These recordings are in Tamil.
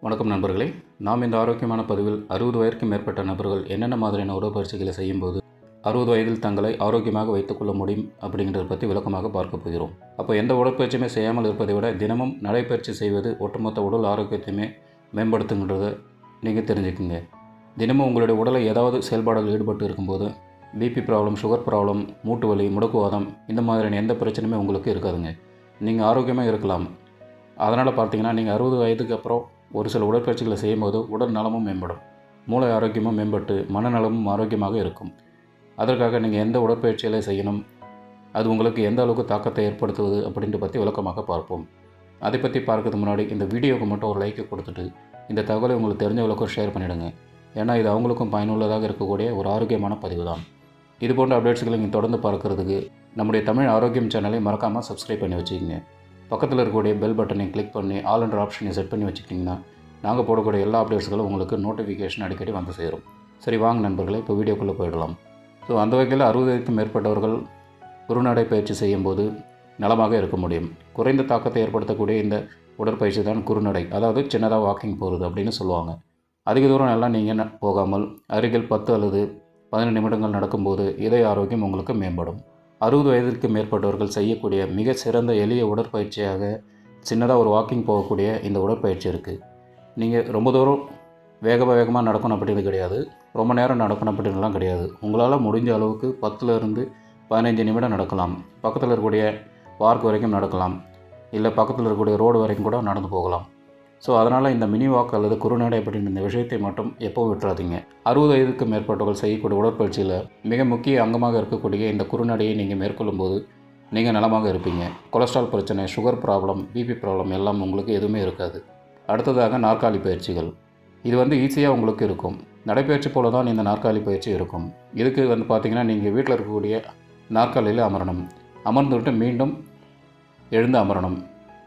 வணக்கம் நண்பர்களே. நாம் இந்த ஆரோக்கியமான பதிவில் 60 வயதுக்கு மேற்பட்ட நபர்கள் என்னென்ன மாதிரியான உடற்பயிற்சிகளை செய்யும்போது 60 வயதில் தங்களை ஆரோக்கியமாக வைத்துக்கொள்ள முடியும் அப்படிங்கிறத பற்றி விளக்கமாக பார்க்க போகிறோம். அப்போ எந்த உடற்பயிற்சியுமே செய்யாமல் இருப்பதை விட தினமும் நடைப்பயிற்சி செய்வது ஒட்டுமொத்த உடல் ஆரோக்கியத்தையுமே மேம்படுத்துங்கிறத நீங்கள் தெரிஞ்சுக்குங்க. தினமும் உங்களுடைய உடலை ஏதாவது செயல்பாடுகள் ஈடுபட்டு இருக்கும்போது பிபி ப்ராப்ளம், சுகர் ப்ராப்ளம், மூட்டு வலி, முடக்குவாதம் இந்த மாதிரியான எந்த பிரச்சனையுமே உங்களுக்கு இருக்காதுங்க. நீங்கள் ஆரோக்கியமாக இருக்கலாம். அதனால் பார்த்தீங்கன்னா நீங்கள் 60 வயதுக்கு அப்புறம் ஒரு சில உடற்பயிற்சிகளை செய்யும்போது உடல் நலமும் மேம்படும், மூளை ஆரோக்கியமும் மேம்பட்டு மனநலமும் ஆரோக்கியமாக இருக்கும். அதற்காக நீங்கள் எந்த உடற்பயிற்சிகளை செய்யணும், அது உங்களுக்கு எந்த அளவுக்கு தாக்கத்தை ஏற்படுத்துவது அப்படின்ட்டு பற்றி விளக்கமாக பார்ப்போம். அதை பற்றி பார்க்கறதுக்கு முன்னாடி இந்த வீடியோவுக்கு மட்டும் ஒரு லைக்கை கொடுத்துட்டு இந்த தகவலை உங்களுக்கு தெரிஞ்சவங்களுக்கும் ஷேர் பண்ணிவிடுங்க. ஏன்னா இது அவங்களுக்கும் பயனுள்ளதாக இருக்கக்கூடிய ஒரு ஆரோக்கியமான பதிவு தான். இது போன்ற அப்டேட்ஸ்களை நீங்கள் தொடர்ந்து பார்க்குறதுக்கு நம்முடைய தமிழ் ஆரோக்கியம் சேனலை மறக்காமல் சப்ஸ்கிரைப் பண்ணி வச்சுக்கோங்க. பக்கத்தில் இருக்கக்கூடிய பெல் பட்டனை கிளிக் பண்ணி ஆல் என்ற ஆப்ஷனை செட் பண்ணி வச்சுக்கிட்டிங்கன்னா நாங்கள் போடக்கூடிய எல்லா அப்டேட்ஸ்களும் உங்களுக்கு நோட்டிஃபிகேஷன் அடிக்கடி வந்து சேரும். சரி, வாங்க நண்பர்களே, இப்போ வீடியோக்குள்ளே போயிடலாம். ஸோ அந்த வகையில் 60 வயதுக்கு மேற்பட்டவர்கள் குறுநடை பயிற்சி செய்யும்போது நலமாக இருக்க முடியும். குறைந்த தாக்கத்தை ஏற்படுத்தக்கூடிய இந்த உடற்பயிற்சி தான் குறுநடை, அதாவது சின்னதாக வாக்கிங் போகிறது அப்படின்னு சொல்லுவாங்க. அதிக தூரம் எல்லாம் நீங்கள் போகாமல் அருகில் 10 அல்லது 15 நிமிடங்கள் நடக்கும்போது இதய ஆரோக்கியம் உங்களுக்கு மேம்படும். 60 வயதிற்கு மேற்பட்டவர்கள் செய்யக்கூடிய மிக சிறந்த எளிய உடற்பயிற்சியாக சின்னதாக ஒரு வாக்கிங் போகக்கூடிய இந்த உடற்பயிற்சி இருக்குது. நீங்கள் ரொம்ப தூரம் வேகமாக நடக்கணும் அப்படின்னு கிடையாது, ரொம்ப நேரம் நடக்கணும் அப்படின்லாம் கிடையாது. உங்களால் முடிஞ்ச அளவுக்கு 10லேருந்து 15 நிமிடம் நடக்கலாம். பக்கத்தில் இருக்கக்கூடிய பார்க் வரைக்கும் நடக்கலாம், இல்லை பக்கத்தில் இருக்கக்கூடிய ரோடு வரைக்கும் கூட நடந்து போகலாம். ஸோ அதனால் இந்த மினி வாக் அல்லது குறுநடை அப்படின்னு இந்த விஷயத்தை மட்டும் எப்போவும் விட்டுறாதீங்க. 60 வயதுக்கு மேற்பட்டவர்கள் செய்யக்கூடிய உடற்பயிற்சியில் மிக முக்கிய அங்கமாக இருக்கக்கூடிய இந்த குறுநடையை நீங்கள் மேற்கொள்ளும்போது நீங்கள் நலமாக இருப்பீங்க. கொலஸ்ட்ரால் பிரச்சனை, சுகர் ப்ராப்ளம், பிபி ப்ராப்ளம் எல்லாம் உங்களுக்கு எதுவுமே இருக்காது. அடுத்ததாக நாற்காலி பயிற்சிகள். இது ஈஸியாக உங்களுக்கு இருக்கும். நடைப்பயிற்சி போல தான் இந்த நாற்காலி பயிற்சி இருக்கும். இதுக்கு பார்த்திங்கன்னா நீங்கள் வீட்டில் இருக்கக்கூடிய நாற்காலியில் அமரணும். அமர்ந்துவிட்டு மீண்டும் எழுந்து அமரணும்.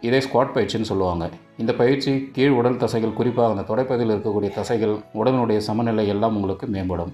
இதே ஸ்குவாட் பயிற்சின்னு சொல்லுவாங்க. இந்த பயிற்சி கீழ் உடல் தசைகள், குறிப்பாக அந்த தொடைப்பகுதியில் இருக்கக்கூடிய தசைகள், உடலினுடைய சமநிலை எல்லாம் உங்களுக்கு மேம்படும்.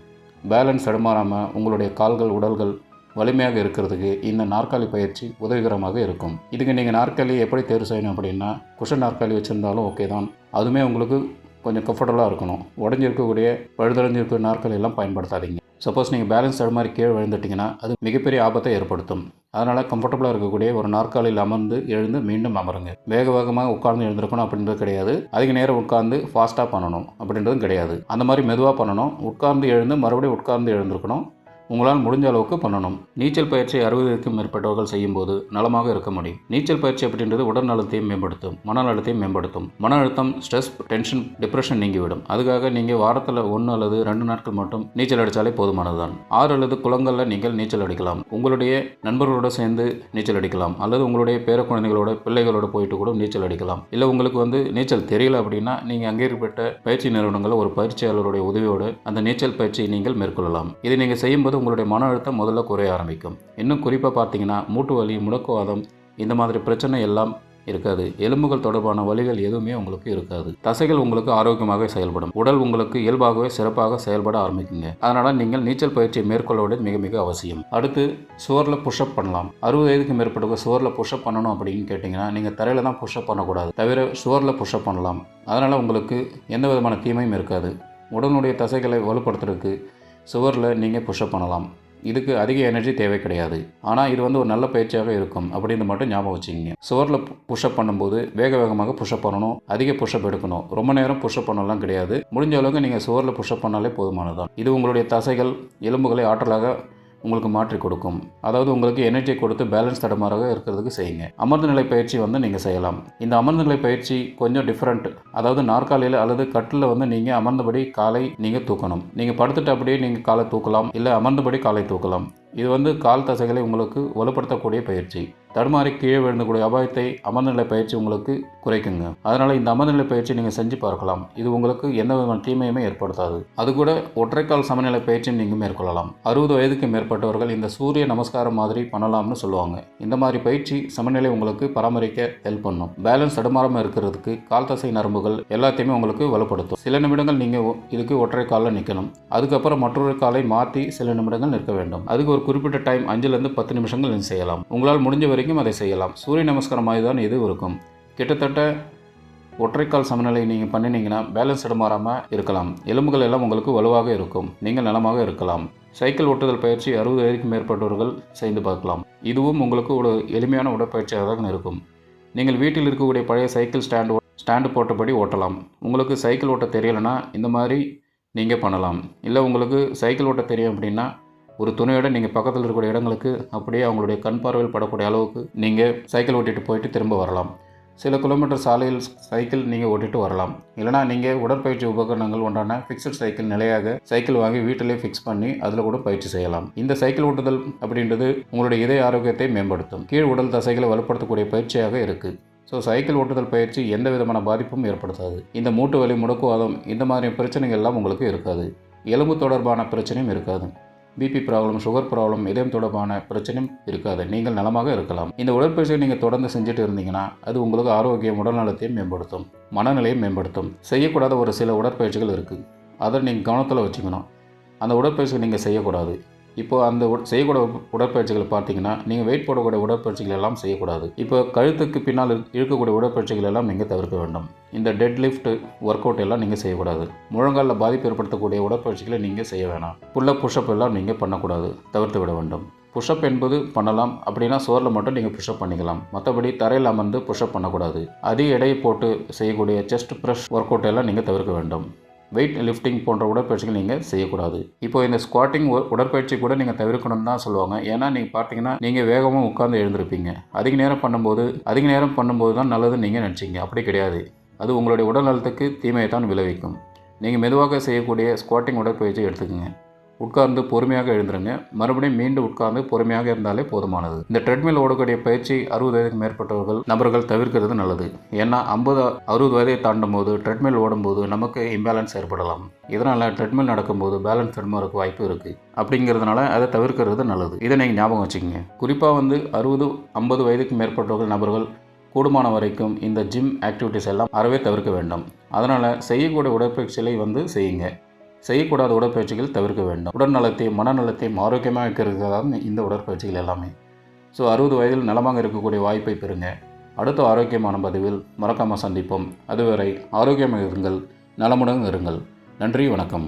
பேலன்ஸ் தடுமாறாமல் உங்களுடைய கால்கள், உடல்கள் வலிமையாக இருக்கிறதுக்கு இந்த நாற்காலி பயிற்சி உதவிகரமாக இருக்கும். இதுக்கு நீங்கள் நாற்காலி எப்படி தேர்வு செய்யணும் அப்படின்னா, குஷன் நாற்காலி வச்சுருந்தாலும் ஓகே தான். அதுவுமே உங்களுக்கு கொஞ்சம் கம்ஃபர்டபுளாக இருக்கணும். உடஞ்சிருக்கக்கூடிய பழுதடைஞ்சிருக்கிற நாற்காலி எல்லாம் பயன்படுத்தாதீங்க. சப்போஸ் நீங்கள் பேலன்ஸ் தடுமாறி கீழே விழுந்துட்டிங்கன்னா அது மிகப்பெரிய ஆபத்தை ஏற்படுத்தும். அதனால் கம்ஃபர்டபுளாக இருக்கக்கூடிய ஒரு நாற்காலியில் அமர்ந்து எழுந்து மீண்டும் அமருங்க. வேகமாக உட்கார்ந்து எழுந்திருக்கணும் அப்படின்றது கிடையாது. அதிக நேரம் உட்கார்ந்து ஃபாஸ்ட்டாக பண்ணணும் அப்படின்றதும் கிடையாது. அந்த மாதிரி மெதுவாக பண்ணணும். உட்கார்ந்து எழுந்து மறுபடியும் உட்கார்ந்து எழுந்திருக்கணும். உங்களால் முடிஞ்ச அளவுக்கு பண்ணணும். நீச்சல் பயிற்சி 60க்கும் மேற்பட்டவர்கள் செய்யும்போது நலமாக இருக்க முடியும். நீச்சல் பயிற்சி அப்படின்றது உடல் நலத்தையும் மேம்படுத்தும், மன நலத்தையும் மேம்படுத்தும். மன அழுத்தம், ஸ்ட்ரெஸ், டென்ஷன், டிப்ரெஷன் நீங்கிவிடும். அதுக்காக நீங்கள் வாரத்தில் 1 அல்லது 2 நாட்கள் மட்டும் நீச்சல் அடித்தாலே போதுமானதுதான். 6 அல்லது குளங்களில் நீங்கள் நீச்சல் அடிக்கலாம். உங்களுடைய நண்பர்களோடு சேர்ந்து நீச்சல் அடிக்கலாம், அல்லது உங்களுடைய பேர குழந்தைகளோட, பிள்ளைகளோட போயிட்டு கூட நீச்சல் அடிக்கலாம். இல்லை உங்களுக்கு நீச்சல் தெரியல அப்படின்னா நீங்கள் அங்கீகரிக்கப்பட்ட பயிற்சி நிறுவனங்களில் ஒரு பயிற்சியாளருடைய உதவியோடு அந்த நீச்சல் பயிற்சியை நீங்கள் மேற்கொள்ளலாம். இதை நீங்கள் செய்யும்போது உங்களுடைய மன அழுத்தம் முதல்ல குறைய ஆரம்பிக்கும். இன்னும் குறிப்பாக பார்த்தீங்கன்னா மூட்டு வலி, முடக்குவாதம் இந்த மாதிரி பிரச்சனை எல்லாம் இருக்காது. எலும்புகள் தொடர்பான வலிகள் எதுவுமே உங்களுக்கு இருக்காது. தசைகள் உங்களுக்கு ஆரோக்கியமாக செயல்படும். உடல் உங்களுக்கு இயல்பாகவே சிறப்பாக செயல்பட ஆரம்பிக்குங்க. அதனால் நீங்கள் நீச்சல் பயிற்சியை மேற்கொள்ள வேண்டியது மிக மிக அவசியம். அடுத்து சுவரில் புஷ்அப் பண்ணலாம். 60 வயதுக்கு மேற்பட்டவங்க சுவரில் புஷ்அப் பண்ணணும் அப்படின்னு கேட்டிங்கன்னா நீங்கள் தரையில் தான் புஷ்அப் பண்ணக்கூடாது, தவிர சுவரில் புஷ்அப் பண்ணலாம். அதனால் உங்களுக்கு எந்த விதமான தீமையும் இருக்காது. உடலுடைய தசைகளை வலுப்படுத்துறதுக்கு சுவரில் நீங்கள் புஷ்அப் பண்ணலாம். இதுக்கு அதிக எனர்ஜி தேவை கிடையாது. ஆனால் இது ஒரு நல்ல பயிற்சியாக இருக்கும் அப்படின்னு மட்டும் ஞாபகம் வச்சுக்கிங்க. சுவரில் புஷ்அப் பண்ணும்போது வேகமாக புஷ்அப் பண்ணணும், அதிக புஷ்அப் எடுக்கணும். ரொம்ப நேரம் புஷ்அப் பண்ணலாம் கிடையாது. முடிஞ்ச அளவுக்கு நீங்கள் சுவரில் புஷ்அப் பண்ணாலே போதுமானதான். இது உங்களுடைய தசைகள், எலும்புகளை ஆற்றலாக உங்களுக்கு மாற்றி கொடுக்கும். அதாவது உங்களுக்கு எனர்ஜி கொடுத்து பேலன்ஸ் தடுமாறாக இருக்கிறதுக்கு செய்யுங்க. அமர்ந்த நிலை பயிற்சி நீங்கள் செய்யலாம். இந்த அமர்ந்த நிலை பயிற்சி கொஞ்சம் டிஃப்ரெண்ட். அதாவது நாற்காலியில் அல்லது கட்டில் நீங்கள் அமர்ந்தபடி காலை நீங்கள் தூக்கணும். நீங்கள் படுத்துட்டு அப்படியே நீங்கள் காலை தூக்கலாம், இல்லை அமர்ந்தபடி காலை தூக்கலாம். இது கால் தசைகளை உங்களுக்கு வலுப்படுத்தக்கூடிய பயிற்சி. தடுமாறி கீழே விழுந்தக்கூடிய அபாயத்தை அமர்ந்த நிலை பயிற்சி உங்களுக்கு குறைக்குங்க. அதனால் இந்த அமர்ந்த நிலை பயிற்சி நீங்கள் செஞ்சு பார்க்கலாம். இது உங்களுக்கு எந்த விதமான தீமையுமே ஏற்படுத்தாது. அது கூட ஒற்றைக்கால் சமநிலை பயிற்சி நீங்கள் மேற்கொள்ளலாம். 60 வயதுக்கு மேற்பட்டவர்கள் இந்த சூரிய நமஸ்காரம் மாதிரி பண்ணலாம்னு சொல்லுவாங்க. இந்த மாதிரி பயிற்சி சமநிலை உங்களுக்கு பராமரிக்க ஹெல்ப் பண்ணும். பேலன்ஸ் தடுமாறாமல் இருக்கிறதுக்கு கால் தசை நரம்புகள் எல்லாத்தையுமே உங்களுக்கு வலுப்படுத்தும். சில நிமிடங்கள் நீங்கள் இதுக்கு ஒற்றை காலில் நிற்கணும். அதுக்கப்புறம் மற்றொரு காலை மாற்றி சில நிமிடங்கள் நிற்க வேண்டும். அதுக்கு ஒரு குறிப்பிட்ட டைம் 5லேருந்து 10 நிமிஷங்கள் நீங்கள் செய்யலாம். உங்களால் முடிஞ்ச வரைக்கும் அதை செய்யலாம். சூரிய நமஸ்காரம் மாதிரி தான் இது இருக்கும். கிட்டத்தட்ட ஒற்றைக்கால் சமநிலை நீங்கள் பண்ணினீங்கன்னா பேலன்ஸ் இடமாறாமல் இருக்கலாம். எலும்புகள் எல்லாம் உங்களுக்கு வலுவாக இருக்கும். நீங்கள் நலமாக இருக்கலாம். சைக்கிள் ஓட்டுதல் பயிற்சி 60 வயதுக்கு மேற்பட்டவர்கள் செய்து பார்க்கலாம். இதுவும் உங்களுக்கு ஒரு எளிமையான உடற்பயிற்சியாக தான் இருக்கும். நீங்கள் வீட்டில் இருக்கக்கூடிய பழைய சைக்கிள் ஸ்டாண்டு போட்டபடி ஓட்டலாம். உங்களுக்கு சைக்கிள் ஓட்ட தெரியலைன்னா இந்த மாதிரி நீங்கள் பண்ணலாம். இல்லை உங்களுக்கு சைக்கிள் ஓட்ட தெரியும் அப்படின்னா ஒரு துணையோட நீங்கள் பக்கத்தில் இருக்கக்கூடிய இடங்களுக்கு அப்படியே அவங்களுடைய கண் பார்வையில் படக்கூடிய அளவுக்கு நீங்கள் சைக்கிள் ஓட்டிகிட்டு போயிட்டு திரும்ப வரலாம். சில கிலோமீட்டர் சாலையில் சைக்கிள் நீங்கள் ஓட்டிகிட்டு வரலாம். இல்லைனா நீங்கள் உடற்பயிற்சி உபகரணங்கள் ஒன்றான ஃபிக்ஸட் சைக்கிள் நிலையாக சைக்கிள் வாங்கி வீட்டிலே ஃபிக்ஸ் பண்ணி அதில் கூட பயிற்சி செய்யலாம். இந்த சைக்கிள் ஓட்டுதல் அப்படின்றது உங்களுடைய இதய ஆரோக்கியத்தை மேம்படுத்தும். கீழ் உடல் தசைகளை வலுப்படுத்தக்கூடிய பயிற்சியாக இருக்குது. ஸோ சைக்கிள் ஓட்டுதல் பயிற்சி எந்த விதமான பாதிப்பும் ஏற்படுத்தாது. இந்த மூட்டு வலி, முடக்குவாதம் இந்த மாதிரி பிரச்சனைகள் எல்லாம் உங்களுக்கு இருக்காது. எலும்பு தொடர்பான பிரச்சனையும் இருக்காது. பிபி ப்ராப்ளம், சுகர் ப்ராப்ளம், இதயம் தொடர்பான பிரச்சனையும் இருக்காது. நீங்கள் நலமாக இருக்கலாம். இந்த உடற்பயிற்சியை நீங்கள் தொடர்ந்து செஞ்சுட்டு இருந்தீங்கன்னா அது உங்களுக்கு ஆரோக்கியம், உடல்நலத்தையும் மேம்படுத்தும், மனநிலையும் மேம்படுத்தும். செய்யக்கூடாத ஒரு சில உடற்பயிற்சிகள் இருக்குது. அதை நீங்கள் கவனத்தில் வச்சுக்கணும். அந்த உடற்பயிற்சிகள் நீங்கள் செய்யக்கூடாது. இப்போது அந்த செய்யக்கூடிய உடற்பயிற்சிகளை பார்த்தீங்கன்னா நீங்கள் வெயிட் போடக்கூடிய உடற்பயிற்சிகள் எல்லாம் செய்யக்கூடாது. இப்போ கழுத்துக்கு பின்னால் இழுக்கக்கூடிய உடற்பயிற்சிகள் எல்லாம் நீங்கள் தவிர்க்க வேண்டும். இந்த டெட் லிஃப்ட் ஒர்க் அவுட் எல்லாம் நீங்கள் செய்யக்கூடாது. முழங்காலில் பாதிப்பு ஏற்படுத்தக்கூடிய உடற்பயிற்சிகளை நீங்கள் செய்ய வேணாம். புல்லப் புஷ்அப் எல்லாம் நீங்கள் பண்ணக்கூடாது, தவிர்த்து விட வேண்டும். புஷ்அப் என்பது பண்ணலாம், அப்படின்னா சோரில் மட்டும் நீங்கள் புஷ்அப் பண்ணிக்கலாம். மற்றபடி தரையில் அமர்ந்து புஷ்அப் பண்ணக்கூடாது. அதிக எடையை போட்டு செய்யக்கூடிய செஸ்ட் ப்ரெஸ் ஒர்க் அவுட் எல்லாம் நீங்கள் தவிர்க்க வேண்டும். வெயிட் லிஃப்டிங் போன்ற உடற்பயிற்சிகள் நீங்கள் செய்யக்கூடாது. இப்போ இந்த ஸ்குவாட்டிங் உடற்பயிற்சி கூட நீங்கள் தவிர்க்கணும்னு தான் சொல்லுவாங்க. ஏன்னா நீங்கள் பார்த்தீங்கன்னா நீங்கள் வேகமாக உட்கார்ந்து எழுந்திருப்பீங்க. அதிக நேரம் பண்ணும்போது தான் நல்லதுன்னு நீங்கள் நினச்சிங்க. அப்படி கிடையாது. அது உங்களுடைய உடல் நலத்துக்கு தீமையை தான் விளைவிக்கும். நீங்கள் மெதுவாக செய்யக்கூடிய ஸ்குவாட்டிங் உடற்பயிற்சி எடுத்துக்கங்க. உட்கார்ந்து பொறுமையாக எழுந்துருங்க. மறுபடியும் மீண்டும் உட்கார்ந்து பொறுமையாக இருந்தாலே போதுமானது. இந்த ட்ரெட்மில் ஓடக்கூடிய பயிற்சி 60 வயதுக்கு மேற்பட்டவர்கள் நபர்கள் தவிர்க்கிறது நல்லது. ஏன்னா 60 வயதை தாண்டும் போது ட்ரெட்மில் ஓடும்போது நமக்கு இம்பேலன்ஸ் ஏற்படலாம். இதனால் ட்ரெட்மில் நடக்கும்போது பேலன்ஸ் தடுமாறக்கு வாய்ப்பு இருக்குது. அப்படிங்கிறதுனால அதை தவிர்க்கிறது நல்லது. இதை நீங்கள் ஞாபகம் வச்சுக்கோங்க. குறிப்பாக 60-50 வயதுக்கு மேற்பட்டவர்கள் நபர்கள் கூடுமான வரைக்கும் இந்த ஜிம் ஆக்டிவிட்டிஸ் எல்லாம் அறவே தவிர்க்க வேண்டும். அதனால் செய்யக்கூடிய உடற்பயிற்சிகளை செய்யுங்க. செய்யக்கூடாத உடற்பயிற்சிகள் தவிர்க்க வேண்டும். உடல் நலத்தையும் மனநலத்தையும் ஆரோக்கியமாக இருக்கிறது தான் இந்த உடற்பயிற்சிகள் எல்லாமே. ஸோ 60 வயதில் நலமாக இருக்கக்கூடிய வாய்ப்பை பெறுங்க. அடுத்த ஆரோக்கியமான பதிவில் மறக்காமல் சந்திப்போம். அதுவரை ஆரோக்கியமாக இருங்கள், நலமுடன் இருங்கள். நன்றி, வணக்கம்.